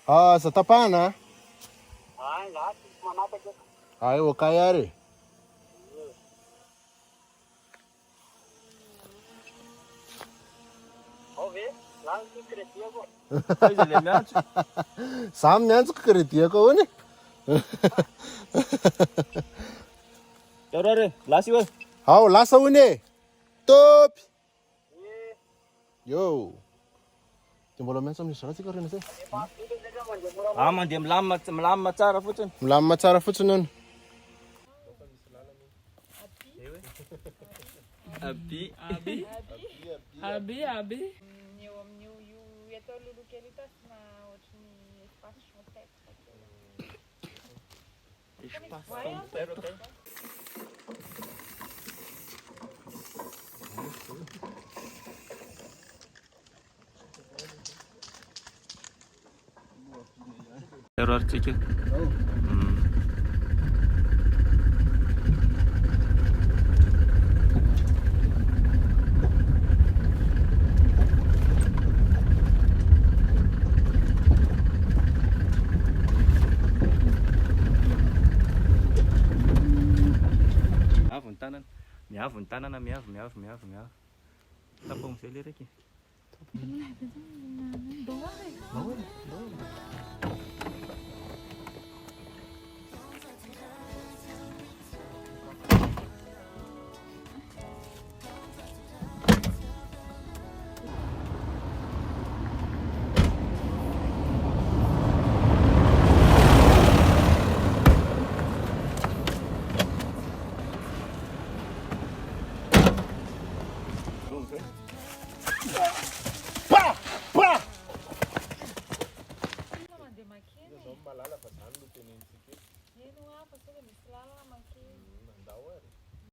Aza tapahana? Ay, lahat. Manapit ko. Ay, huwag kaya rin. Ove, lang secretia ko. Ay, zilemiacho. Samy miantso kakaredia ka hoany. Pero are, lasi we. Ao, lasa hoany e. Topy. Yo. Dia mbola miantso amin'izy raha tsika rena zay. Ah, mandeha milamina tsara fotsiny. Milamina tsara fotsiny hono. Abi. Eo amin'io io atao lolo kely io tasina ohatran'ny espace chantetre kely. Espace chantetre. Pero artsika. Miavo ny tanana, miavo. Tapo am'izay le raiky. Malala fa zany no tenenitsika. Ino apa sao dia misy lalana makeny. Andao ary.